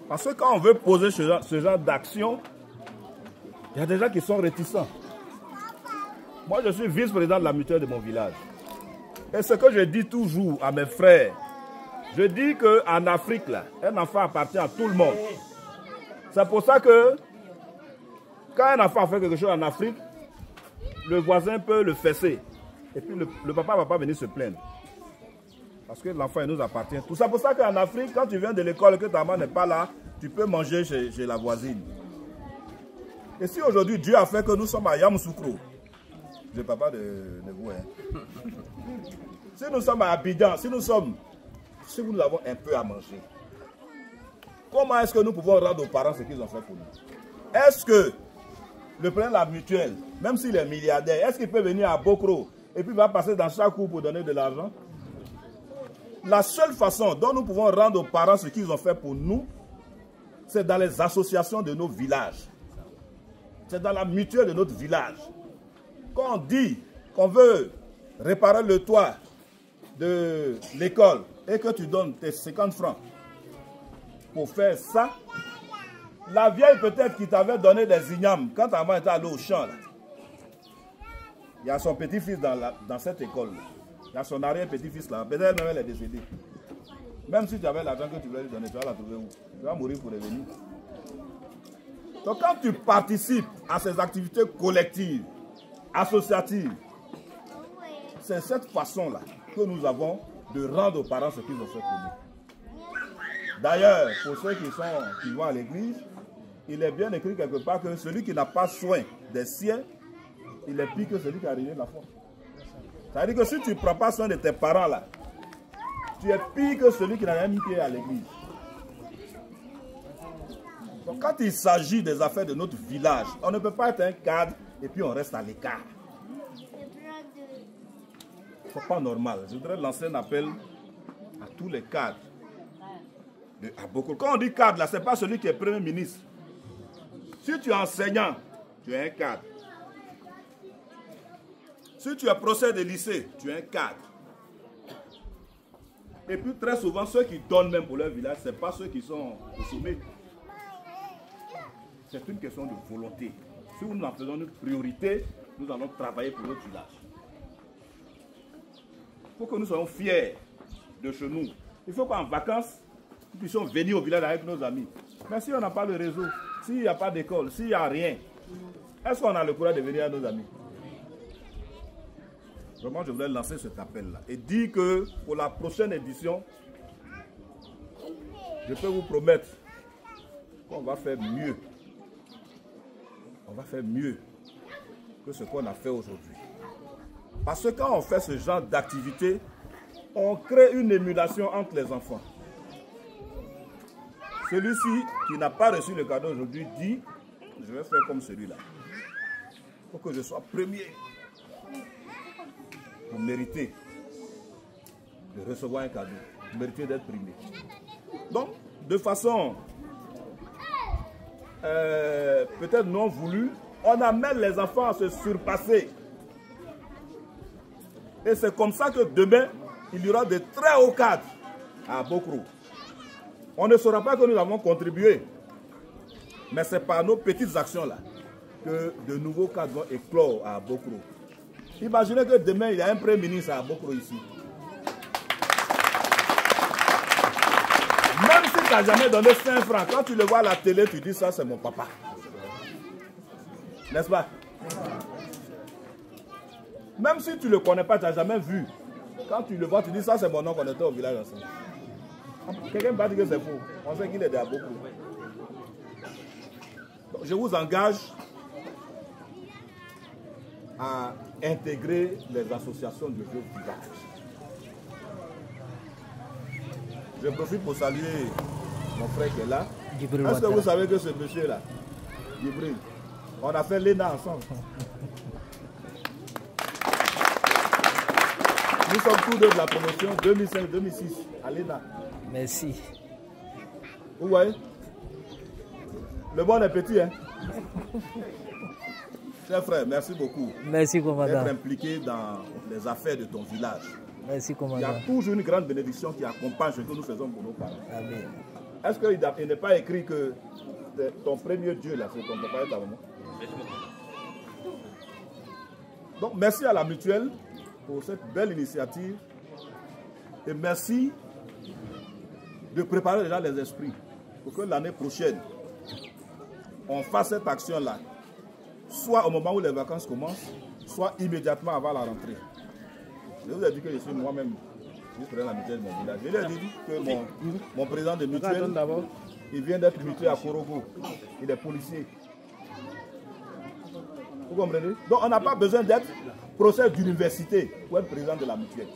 Parce que quand on veut poser ce genre d'action, il y a des gens qui sont réticents. Moi, je suis vice-président de la mutuelle de mon village. Et ce que je dis toujours à mes frères, je dis qu'en Afrique, là, un enfant appartient à tout le monde. C'est pour ça que quand un enfant fait quelque chose en Afrique, le voisin peut le fesser. Et puis le papa ne va pas venir se plaindre. Parce que l'enfant il nous appartient. Tout ça pour ça qu'en Afrique, quand tu viens de l'école et que ta maman n'est pas là, tu peux manger chez la voisine. Et si aujourd'hui Dieu a fait que nous sommes à Yamoussoukro, je ne parle pas de vous, hein. Si nous sommes à Abidjan, si nous avons un peu à manger, comment est-ce que nous pouvons rendre aux parents ce qu'ils ont fait pour nous? Est-ce que le président de la mutuelle, même s'il est milliardaire, est-ce qu'il peut venir à Bokro et puis va passer dans chaque cour pour donner de l'argent? La seule façon dont nous pouvons rendre aux parents ce qu'ils ont fait pour nous, c'est dans les associations de nos villages. C'est dans la mutuelle de notre village. Quand on dit qu'on veut réparer le toit de l'école et que tu donnes tes 50 francs pour faire ça, la vieille peut-être qui t'avait donné des ignames quand ta maman était allée au champ, là, il y a son petit-fils dans cette école. Il y a son arrière-petit-fils là. Peut-être même elle est décédée. Même si tu avais l'argent que tu voulais lui donner, tu vas la trouver où? Tu vas mourir pour revenir. Donc quand tu participes à ces activités collectives, associatives, c'est cette façon-là que nous avons de rendre aux parents ce qu'ils ont fait pour nous. D'ailleurs, pour ceux qui vont à l'église, il est bien écrit quelque part que celui qui n'a pas soin des siens, il est pire que celui qui a ruiné la foi. C'est-à-dire que si tu ne prends pas soin de tes parents là, tu es pire que celui qui n'a même mis pied à l'église. Donc quand il s'agit des affaires de notre village, on ne peut pas être un cadre et puis on reste à l'écart. Ce n'est pas normal. Je voudrais lancer un appel à tous les cadres. À beaucoup. Quand on dit cadre là, ce n'est pas celui qui est premier ministre. Si tu es enseignant, tu es un cadre. Si tu es professeur de lycée, tu es un cadre. Et puis très souvent, ceux qui donnent même pour leur village, ce n'est pas ceux qui sont au sommet. C'est une question de volonté. Si nous en faisons une priorité, nous allons travailler pour notre village. Il faut que nous soyons fiers de chez nous. Il faut qu'en vacances, nous puissions venir au village avec nos amis. Mais si on n'a pas le réseau, s'il n'y a pas d'école, s'il n'y a rien, est-ce qu'on a le courage de venir à nos amis? Vraiment, je voulais lancer cet appel-là et dire que pour la prochaine édition, je peux vous promettre qu'on va faire mieux. On va faire mieux que ce qu'on a fait aujourd'hui. Parce que quand on fait ce genre d'activité, on crée une émulation entre les enfants. Celui-ci qui n'a pas reçu le cadeau aujourd'hui dit, je vais faire comme celui-là. Il faut que je sois premier. Pour mériter de recevoir un cadeau, pour mériter d'être primé. Donc, de façon peut-être non voulue, on amène les enfants à se surpasser. Et c'est comme ça que demain, il y aura de très hauts cadres à Bokro. On ne saura pas que nous avons contribué, mais c'est par nos petites actions-là que de nouveaux cadres vont éclore à Bokro. Imaginez que demain, il y a un premier ministre à Bokro ici. Même si tu n'as jamais donné 5 francs, quand tu le vois à la télé, tu dis ça, c'est mon papa. N'est-ce pas? Même si tu ne le connais pas, tu n'as jamais vu. Quand tu le vois, tu dis ça, c'est mon oncle, on était au village ensemble. Quelqu'un va dire que c'est faux. On sait qu'il est à Bokro. Je vous engage à intégrer les associations de vos villages. Je profite pour saluer mon frère qui est là. Est-ce que vous savez que ce monsieur-là, Gibril, on a fait l'ENA ensemble. Nous sommes tous deux de la promotion 2005-2006 à l'ENA. Merci. Vous voyez? Le bon est petit, hein? Cher frère, merci beaucoup. Merci, commandant. D'être impliqué dans les affaires de ton village. Merci, commandant. Il y a toujours une grande bénédiction qui accompagne ce que nous faisons pour nos parents. Amen. Est-ce qu'il n'est pas écrit que ton premier Dieu, là, c'est ton papa et ta maman? Donc, merci à la mutuelle pour cette belle initiative. Et merci de préparer déjà les esprits pour que l'année prochaine, on fasse cette action-là, soit au moment où les vacances commencent, soit immédiatement avant la rentrée. Je vous ai dit que je suis moi-même vice-président de la mutuelle de mon village. Je lui ai dit que mon président de mutuelle, il vient d'être mutué à Korogo. Il est policier. Vous comprenez? Donc on n'a pas besoin d'être professeur d'université pour être président de la mutuelle.